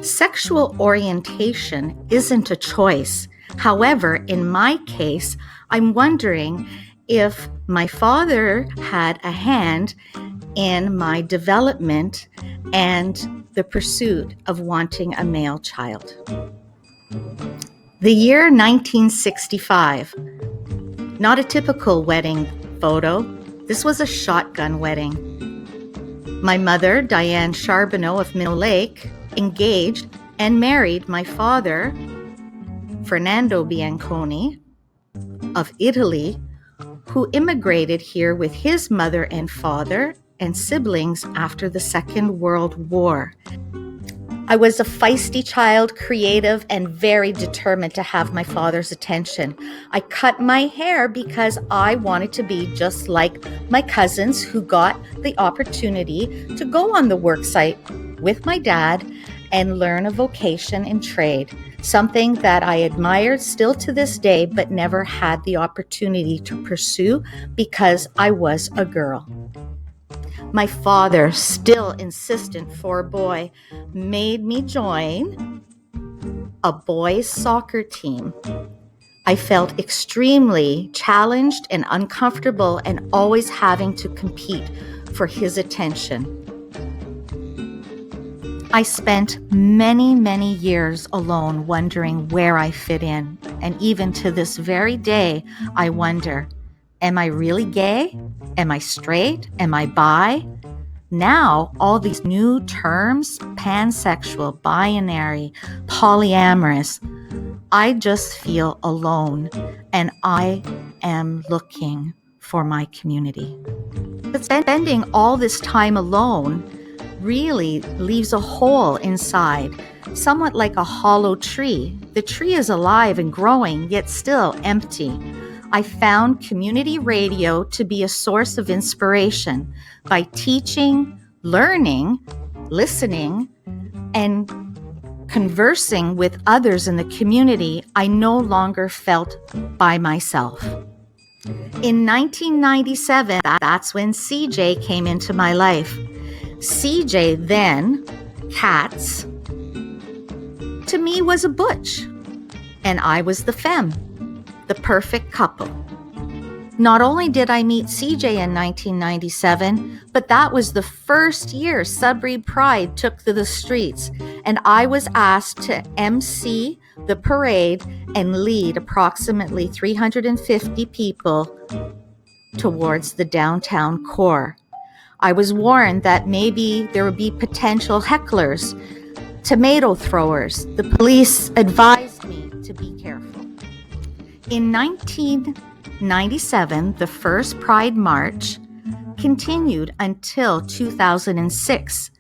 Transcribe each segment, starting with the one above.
Sexual orientation isn't a choice. However, in my case, I'm wondering if my father had a hand in my development and the pursuit of wanting a male child. The year 1965. Not a typical wedding photo. This was a shotgun wedding. My mother, Diane Charbonneau of Minnow Lake, engaged and married my father, Fernando Bianconi of Italy, who immigrated here with his mother and father and siblings after the Second World War. I was a feisty child, creative, and very determined to have my father's attention. I cut my hair because I wanted to be just like my cousins who got the opportunity to go on the work site with my dad and learn a vocation in trade, something that I admired still to this day, but never had the opportunity to pursue because I was a girl. My father, still insistent for a boy, made me join a boys' soccer team. I felt extremely challenged and uncomfortable and always having to compete for his attention. I spent many years alone wondering where I fit in, and even to this very day, I wonder, am I really gay? Am I straight? Am I bi? Now, all these new terms, pansexual, binary, polyamorous, I just feel alone, and I am looking for my community. But spending all this time alone really leaves a hole inside, somewhat like a hollow tree. The tree is alive and growing, yet still empty. I found community radio to be a source of inspiration. By teaching, learning, listening, and conversing with others in the community, I no longer felt by myself. In 1997, that's when CJ came into my life. CJ, then Katz, to me was a butch, and I was the femme. The perfect couple. Not only did I meet CJ in 1997, but that was the first year Sudbury Pride took to the streets, and I was asked to MC the parade and lead approximately 350 people towards the downtown core. I was warned that maybe there would be potential hecklers, tomato throwers. The police advised me to be careful. In 1997, the first Pride March continued until 2006,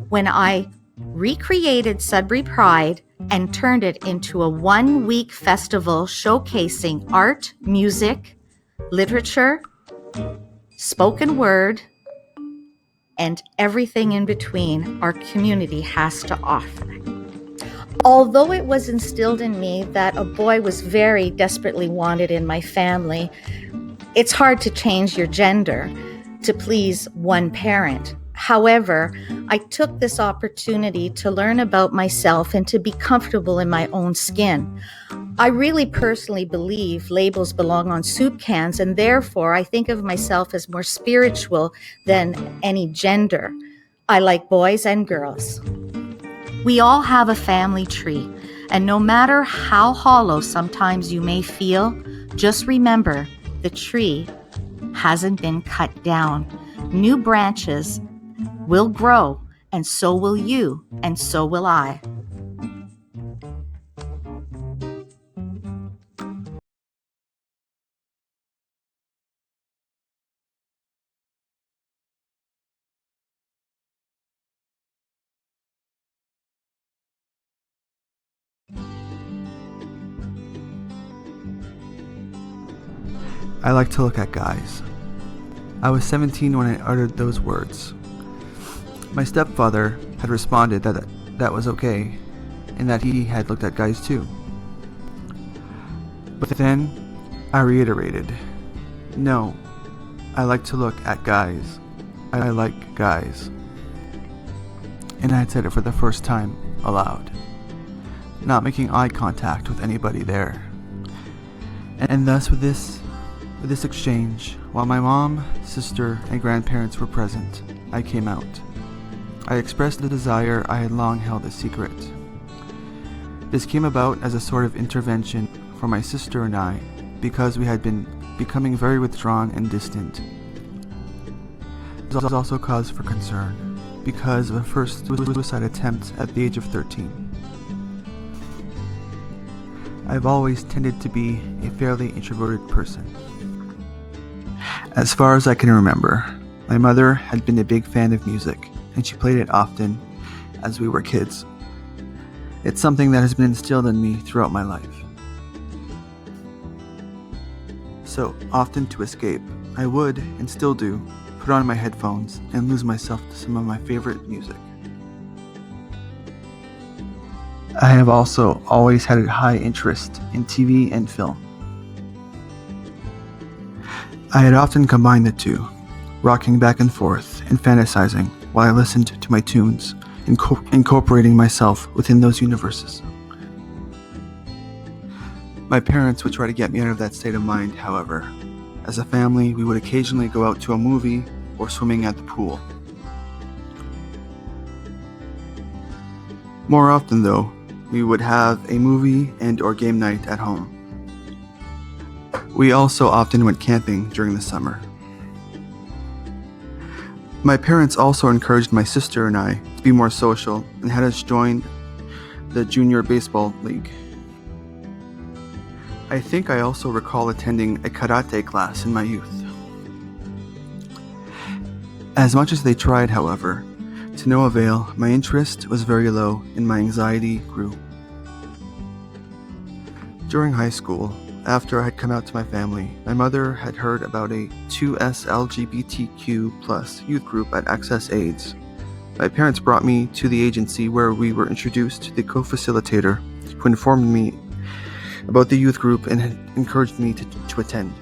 when I recreated Sudbury Pride and turned it into a one-week festival showcasing art, music, literature, spoken word, and everything in between our community has to offer. Although it was instilled in me that a boy was very desperately wanted in my family, it's hard to change your gender to please one parent. However, I took this opportunity to learn about myself and to be comfortable in my own skin. I really personally believe labels belong on soup cans, and therefore I think of myself as more spiritual than any gender. I like boys and girls. We all have a family tree, and no matter how hollow sometimes you may feel, just remember the tree hasn't been cut down. New branches will grow, and so will you, and so will I. I like to look at guys. I was 17 when I uttered those words. My stepfather had responded that that was okay, and that he had looked at guys too. But then I reiterated, no, I like to look at guys. I like guys. and I had said it for the first time aloud, not making eye contact with anybody there. And thus with this exchange, while my mom, sister, and grandparents were present, I came out. I expressed the desire I had long held a secret. This came about as a sort of intervention for my sister and I, because we had been becoming very withdrawn and distant. This was also cause for concern, because of a first suicide attempt at the age of 13. I've always tended to be a fairly introverted person. As far as I can remember, my mother had been a big fan of music, and she played it often as we were kids. It's something that has been instilled in me throughout my life. So, often to escape, I would, and still do, put on my headphones and lose myself to some of my favorite music. I have also always had a high interest in TV and film. I had often combined the two, rocking back and forth and fantasizing while I listened to my tunes, incorporating myself within those universes. My parents would try to get me out of that state of mind, however. As a family, we would occasionally go out to a movie or swimming at the pool. More often, though, we would have a movie and or game night at home. We also often went camping during the summer. My parents also encouraged my sister and I to be more social and had us join the junior baseball league. I think I also recall attending a karate class in my youth. As much as they tried, however, to no avail, my interest was very low and my anxiety grew. During high school, after I had come out to my family, my mother had heard about a 2S LGBTQ+ youth group at Access AIDS. My parents brought me to the agency where we were introduced to the co-facilitator who informed me about the youth group and had encouraged me to attend.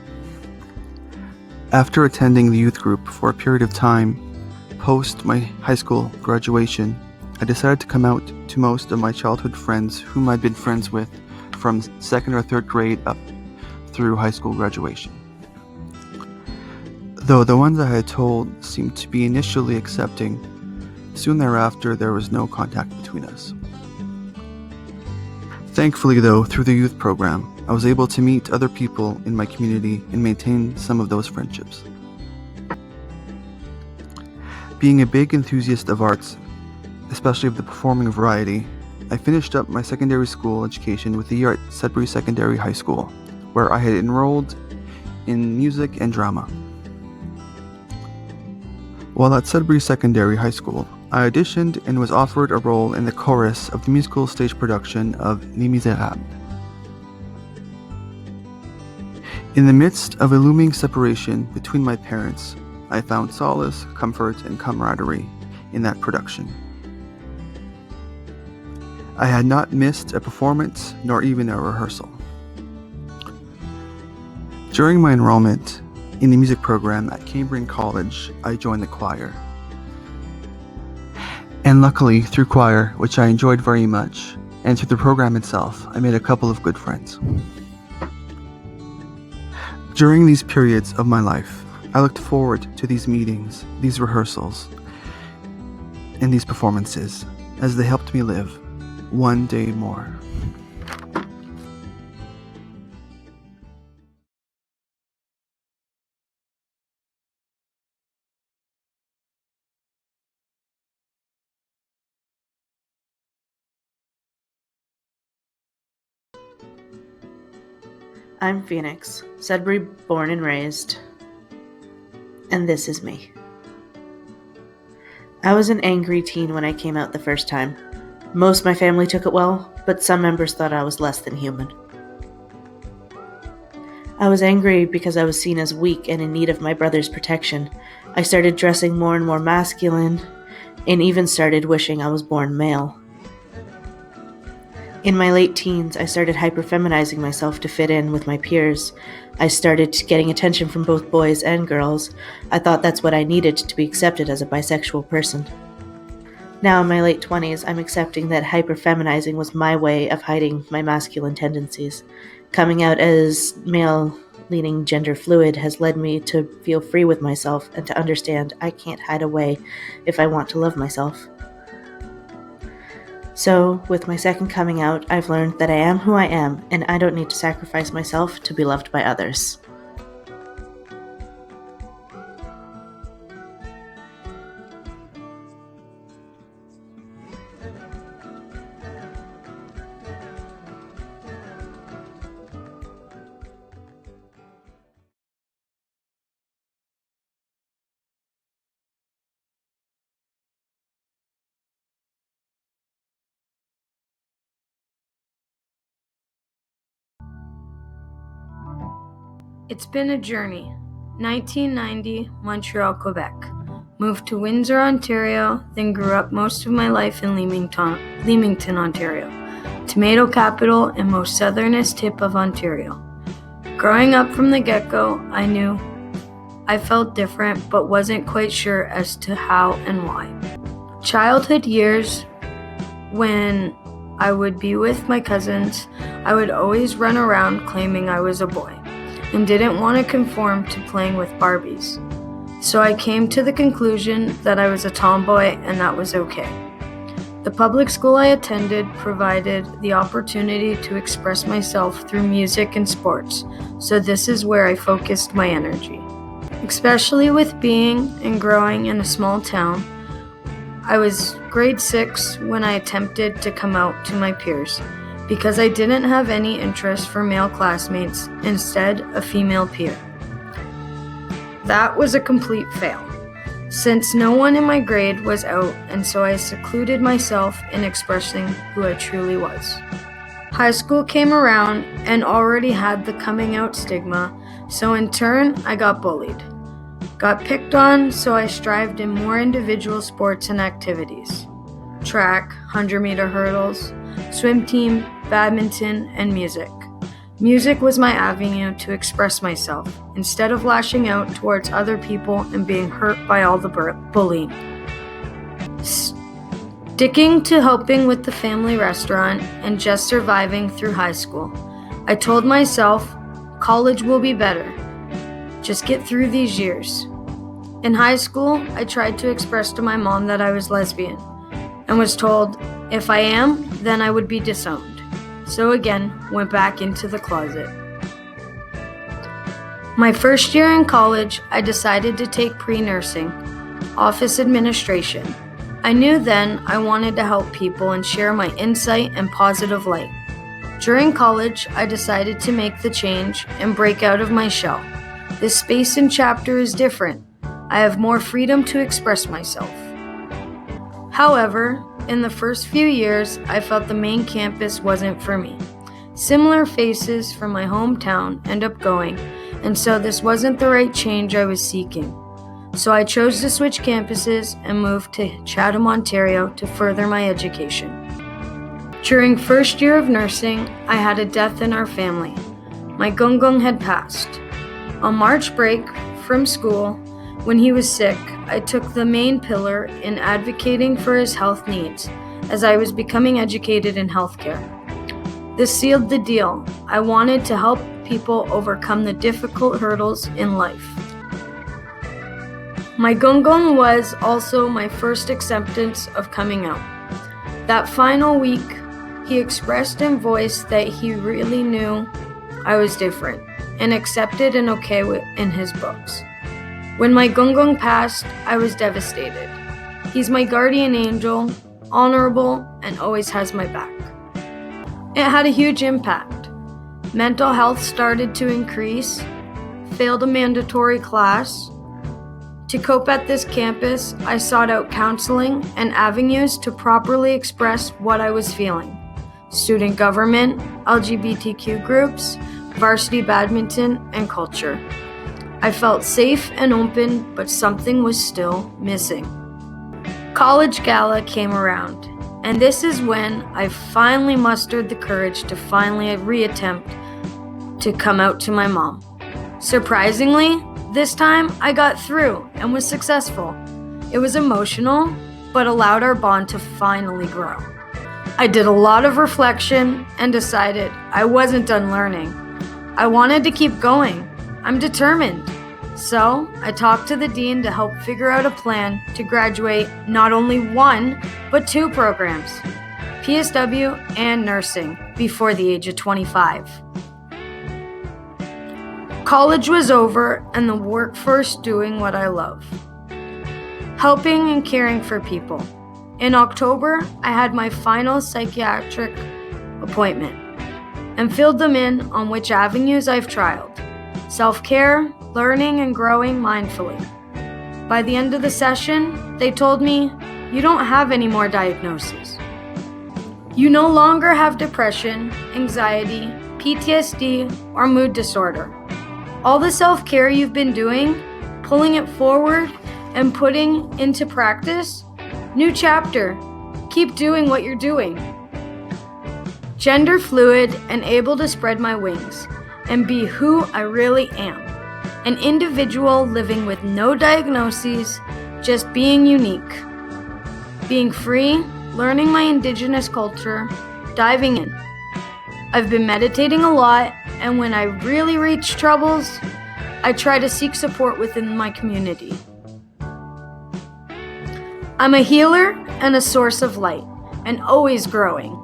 After attending the youth group for a period of time, post my high school graduation, I decided to come out to most of my childhood friends whom I'd been friends with from 2nd or 3rd grade up through high school graduation. Though the ones I had told seemed to be initially accepting, soon thereafter there was no contact between us. Thankfully, though, through the youth program, I was able to meet other people in my community and maintain some of those friendships. Being a big enthusiast of arts, especially of the performing variety, I finished up my secondary school education with a year at Sudbury Secondary High School, where I had enrolled in music and drama. While at Sudbury Secondary High School, I auditioned and was offered a role in the chorus of the musical stage production of Les Miserables. In the midst of a looming separation between my parents, I found solace, comfort, and camaraderie in that production. I had not missed a performance nor even a rehearsal. During my enrollment in the music program at Cambrian College, I joined the choir. And luckily, through choir, which I enjoyed very much, and through the program itself, I made a couple of good friends. During these periods of my life, I looked forward to these meetings, these rehearsals, and these performances, as they helped me live one day more. I'm Phoenix, Sudbury born and raised, and this is me. I was an angry teen when I came out the first time. Most of my family took it well, but some members thought I was less than human. I was angry because I was seen as weak and in need of my brother's protection. I started dressing more and more masculine, and even started wishing I was born male. In my late teens, I started hyperfeminizing myself to fit in with my peers. I started getting attention from both boys and girls. I thought that's what I needed to be accepted as a bisexual person. Now in my late 20s, I'm accepting that hyperfeminizing was my way of hiding my masculine tendencies. Coming out as male leaning gender fluid has led me to feel free with myself and to understand I can't hide away if I want to love myself. So, with my second coming out, I've learned that I am who I am and I don't need to sacrifice myself to be loved by others. It's been a journey. 1990, Montreal, Quebec. Moved to Windsor, Ontario, then grew up most of my life in Leamington, Ontario, tomato capital and most southernest tip of Ontario. Growing up from the get-go, I knew I felt different but wasn't quite sure as to how and why. Childhood years, when I would be with my cousins, I would always run around claiming I was a boy and didn't want to conform to playing with Barbies. So I came to the conclusion that I was a tomboy and that was okay. The public school I attended provided the opportunity to express myself through music and sports, so this is where I focused my energy. Especially with being and growing in a small town, I was grade 6 when I attempted to come out to my peers, because I didn't have any interest for male classmates, instead a female peer. That was a complete fail, since no one in my grade was out, and so I secluded myself in expressing who I truly was. High school came around and already had the coming out stigma, so in turn I got bullied. Got picked on, so I strived in more individual sports and activities. Track, 100-meter hurdles, swim team, badminton, and music. Music was my avenue to express myself, instead of lashing out towards other people and being hurt by all the bullying. Sticking to helping with the family restaurant and just surviving through high school, I told myself, college will be better. Just get through these years. In high school, I tried to express to my mom that I was lesbian, and was told, if I am, then I would be disowned. So again, went back into the closet. My first year in college, I decided to take pre-nursing, office administration. I knew then I wanted to help people and share my insight and positive light. During college, I decided to make the change and break out of my shell. This space and chapter is different. I have more freedom to express myself. However, in the first few years, I felt the main campus wasn't for me. Similar faces from my hometown end up going, and so this wasn't the right change I was seeking. So I chose to switch campuses and moved to Chatham, Ontario to further my education. During first year of nursing, I had a death in our family. My gungung had passed. On March break from school, when he was sick, I took the main pillar in advocating for his health needs, as I was becoming educated in healthcare. This sealed the deal. I wanted to help people overcome the difficult hurdles in life. My gungung was also my first acceptance of coming out. That final week, he expressed and voiced that he really knew I was different, and accepted and okay in his books. When my gungung passed, I was devastated. He's my guardian angel, honorable, and always has my back. It had a huge impact. Mental health started to increase, failed a mandatory class. To cope at this campus, I sought out counseling and avenues to properly express what I was feeling. Student government, LGBTQ groups, varsity badminton, and culture. I felt safe and open, but something was still missing. College Gala came around, and this is when I finally mustered the courage to finally reattempt to come out to my mom. Surprisingly, this time I got through and was successful. It was emotional, but allowed our bond to finally grow. I did a lot of reflection and decided I wasn't done learning. I wanted to keep going. I'm determined. So I talked to the dean to help figure out a plan to graduate not only 1, but 2 programs, PSW and nursing, before the age of 25. College was over and the workforce doing what I love, helping and caring for people. In October, I had my final psychiatric appointment and filled them in on which avenues I've trialed: self-care, learning, and growing mindfully. By the end of the session, they told me, "You don't have any more diagnoses. You no longer have depression, anxiety, PTSD, or mood disorder. All the self-care you've been doing, pulling it forward and putting into practice, new chapter. Keep doing what you're doing." Gender fluid and able to spread my wings and be who I really am. An individual living with no diagnoses, just being unique. Being free, learning my indigenous culture, diving in. I've been meditating a lot, and when I really reach troubles, I try to seek support within my community. I'm a healer and a source of light, and always growing.